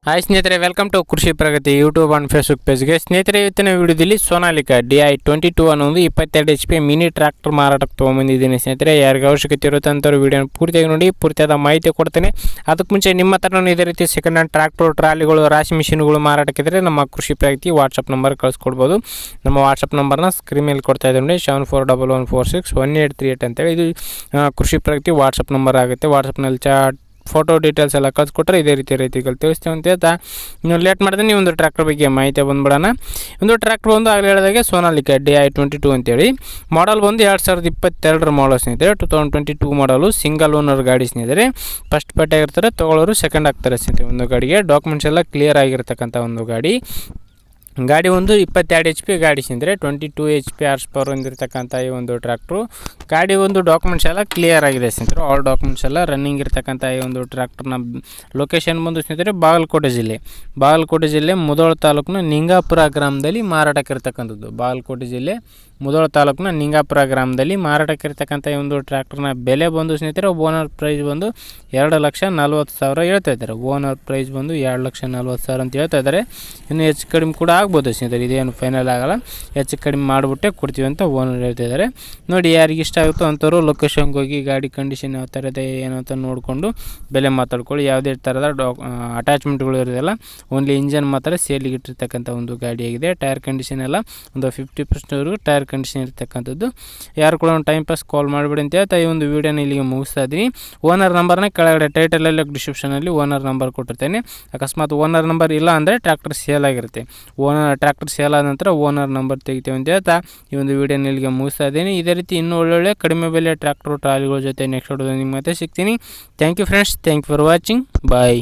Hi ಸ್ನೇಹಿತರೆ, welcome to ಕೃಷಿ ಪ್ರಗತಿ YouTube and Facebook ಪೇಜ್ಗೆ. ಸ್ನೇಹಿತರೆ, ಇವತ್ತಿನ ವಿಡಿಯೋದಲ್ಲಿ ಸೋನಾಲಿಕಾ DI-22 ಅನ್ನೋ ಒಂದು 22 HP ಮಿನಿ ಟ್ರ್ಯಾಕ್ಟರ್ ಮಾರಾಟಕ್ಕೆ ತೊಗೊಂಬಂದಿದ್ದೀನಿ. ಸ್ನೇಹಿತರೆ, ಯಾರಿಗೆ ಅವಶ್ಯಕತೆ ಇರುತ್ತೆ ಅಂಥವ್ರು ವಿಡಿಯೋನ ಪೂರ್ತಿಯಾಗಿ ನೋಡಿ, ಪೂರ್ತಿಯಾದ ಮಾಹಿತಿ ಕೊಡ್ತೇನೆ. ಅದಕ್ಕೆ ಮುಂಚೆ ನಿಮ್ಮ ಹತ್ರ ಇದೇ ರೀತಿ ಸೆಕೆಂಡ್ ಹ್ಯಾಂಡ್ ಟ್ರ್ಯಾಕ್ಟರ್, ಟ್ರಾಲಿಗಳು, ರಾಶಿ ಮಿಷಿನ್ಗಳು ಮಾರಾಟಕ್ಕಿದ್ರೆ ನಮ್ಮ ಕೃಷಿ ಪ್ರಗತಿ ವಾಟ್ಸಪ್ ನಂಬರ್ ಕಳಿಸ್ಕೊಡ್ಬೋದು. ನಮ್ಮ ವಾಟ್ಸಪ್ ನಂಬರ್ನ ಸ್ಕ್ರೀನ್ ಮೇಲೆ ಕೊಡ್ತಾ ಇದ್ದೀನಿ ನೋಡಿ, 7411461838 ಅಂತೇಳಿ. ಇದು ಕೃಷಿ ಪ್ರಗತಿ ವಾಟ್ಸಪ್ ನಂಬರ್ ಆಗುತ್ತೆ. ವಾಟ್ಸಪ್ನಲ್ಲಿ ಫೋಟೋ ಡೀಟೇಲ್ಸ್ ಎಲ್ಲ ಕಳಿಸ್ಕೊಟ್ರೆ ಇದೇ ರೀತಿಗಳು ತಿಳಿಸ್ತೀವಿ ಅಂತ ಹೇಳ್ತಾ ನೀವು ಲೇಟ್ ಮಾಡಿದ್ರೆ ನೀವು ಒಂದು ಟ್ರ್ಯಾಕ್ಟರ್ ಬಗ್ಗೆ ಮಾಹಿತಿ ಬಂದುಬಿಡೋಣ. ಒಂದು ಟ್ರ್ಯಾಕ್ಟರ್ ಬಂದು ಆಗಲೇ ಹೇಳಿದಾಗೆ ಸೋನಾಲಿಕಾ DI-22 ಅಂತೇಳಿ. ಮಾಡಲ್ ಬಂದು 2022 ಮಾಡಲ್ ಸ್ನೇಹಿತರೆ. 2022 ಮಾಡಲು ಸಿಂಗಲ್ ಓನರ್ ಗಾಡಿ ಸ್ನೇಹಿತರೆ. ಫಸ್ಟ್ ಪೇಟೆ ಆಗಿರ್ತಾರೆ, ತೊಗೊಳ್ಳೋರು ಸೆಕೆಂಡ್ ಆಗ್ತಾರೆ ಸ್ನೇಹಿತರೆ. ಒಂದು ಗಾಡಿಗೆ ಡಾಕ್ಯುಮೆಂಟ್ಸ್ ಎಲ್ಲ ಕ್ಲಿಯರ್ ಆಗಿರ್ತಕ್ಕಂಥ ಒಂದು ಗಾಡಿ ಒಂದು 22 HP ಗಾಡಿ ಸ್ನೇಹಿತರೆ. 22 HP ಹಾರ್ಸ್ ಪವರ್ ಹೊಂದಿರತಕ್ಕಂಥ ಈ ಒಂದು ಟ್ರ್ಯಾಕ್ಟ್ರು. ಗಾಡಿ ಒಂದು ಡಾಕ್ಯುಮೆಂಟ್ಸ್ ಎಲ್ಲ ಕ್ಲಿಯರ್ ಆಗಿದೆ ಸ್ನೇಹಿತರೆ. ಆಲ್ ಡಾಕ್ಯುಮೆಂಟ್ಸ್ ಎಲ್ಲ ರನ್ನಿಂಗ್ ಇರತಕ್ಕಂಥ ಈ ಒಂದು ಟ್ರ್ಯಾಕ್ಟರ್ನ ಲೊಕೇಶನ್ ಬಂದು ಸ್ನೇಹಿತರೆ ಬಾಗಲಕೋಟೆ ಜಿಲ್ಲೆ ಮುಧೋಳ ತಾಲೂಕಿನ ನಿಂಗಾಪುರ ಗ್ರಾಮದಲ್ಲಿ ಮಾರಾಟಕ್ಕಿರ್ತಕ್ಕಂಥದ್ದು. ಬಾಗಲಕೋಟೆ ಜಿಲ್ಲೆ ಮುಧೋಳ ತಾಲೂಕಿನ ನಿಂಗಾಪುರ ಗ್ರಾಮದಲ್ಲಿ ಮಾರಾಟಕ್ಕಿರ್ತಕ್ಕಂಥ ಈ ಒಂದು ಟ್ರ್ಯಾಕ್ಟರ್ನ ಬೆಲೆ ಬಂದು ಸ್ನೇಹಿತರೆ, ಓನರ್ ಪ್ರೈಸ್ ಬಂದು 2,40,000 ಹೇಳ್ತಾ ಇದ್ದಾರೆ. ಓನರ್ ಪ್ರೈಸ್ ಬಂದು 2,40,000 ಅಂತ ಹೇಳ್ತಾ ಇದ್ದಾರೆ. ಇನ್ನು ಹೆಚ್ಚು ಕಡಿಮೆ ಕೂಡ ಆಗ್ಬೋದು ಸ್ನೇಹಿತರೆ, ಇದೇನು ಫೈನಲ್ ಆಗಲ್ಲ, ಹೆಚ್ಚು ಕಡಿಮೆ ಮಾಡಿಬಿಟ್ಟೆ ಕೊಡ್ತೀವಿ ಅಂತ ಓನರ್ ಹೇಳ್ತಿದ್ದಾರೆ. ನೋಡಿ, ಯಾರಿಗೆ ಇಷ್ಟ ಆಗುತ್ತೋ ಅಂಥವ್ರು ಲೊಕೇಶನ್ಗೆ ಹೋಗಿ ಗಾಡಿ ಕಂಡೀಷನ್ ಯಾವ ಥರ ಇದೆ ಏನು ಅಂತ ನೋಡಿಕೊಂಡು ಬೆಲೆ ಮಾತಾಡ್ಕೊಳ್ಳಿ. ಯಾವುದೇ ಥರದ ಅಟ್ಯಾಚ್ಮೆಂಟ್ಗಳು ಇರೋದಿಲ್ಲ, ಓನ್ಲಿ ಇಂಜನ್ ಮಾತ್ರ ಸೇಲಿಗೆ ಇಟ್ಟಿರ್ತಕ್ಕಂಥ ಒಂದು ಗಾಡಿಯಾಗಿದೆ. ಟೈರ್ ಕಂಡೀಷನ್ ಎಲ್ಲ ಒಂದು 50% ಟೈರ್ ಕಂಡೀಷನ್ ಇರ್ತಕ್ಕಂಥದ್ದು. ಯಾರು ಕೂಡ ಒಂದು ಟೈಮ್ ಪಾಸ್ ಕಾಲ್ ಮಾಡಿಬಿಡಿ ಅಂತ ಹೇಳ್ತಾ ಈ ಒಂದು ವೀಡಿಯೋನ ಇಲ್ಲಿಗೆ ಮುಗಿಸ್ತಾ ಇದ್ದೀನಿ. ಓನರ್ ನಂಬರ್ನ ಕೆಳಗಡೆ ಟೈಟಲಲ್ಲಿ ಡಿಸ್ಕ್ರಿಪ್ಷನಲ್ಲಿ ಓನರ್ ನಂಬರ್ ಕೊಟ್ಟಿರ್ತೇನೆ. ಅಕಸ್ಮಾತ್ ಓನರ್ ನಂಬರ್ ಇಲ್ಲ ಅಂದರೆ ಟ್ರ್ಯಾಕ್ಟರ್ ಸೇಲ್ ಆಗಿರುತ್ತೆ. ಟ್ರ್ಯಾಕ್ಟರ್ ಸೇಲ್ ಆದ ನಂತರ ಓನರ್ ನಂಬರ್ ತೆಗಿತೀವಿ ಅಂತ ಹೇಳ್ತಾ ಈ ಒಂದು ವೀಡಿಯೋನ ಇಲ್ಲಿಗೆ ಮುಗಿಸ್ತಾ ಇದ್ದೀನಿ. ಇದೇ ರೀತಿ ಇನ್ನೂ ಒಳ್ಳೊಳ್ಳೆ ಕಡಿಮೆ ಬೆಲೆ ಟ್ರ್ಯಾಕ್ಟರ್ ಟ್ರಾಲಿಗಳ ಜೊತೆ ನೆಕ್ಸ್ಟ್ ವಿಡಿಯೋದಲ್ಲಿ ನಿಮ್ಮ ಮತ್ತೆ ಸಿಗ್ತೀನಿ. Thank you friends, thank you for watching, bye.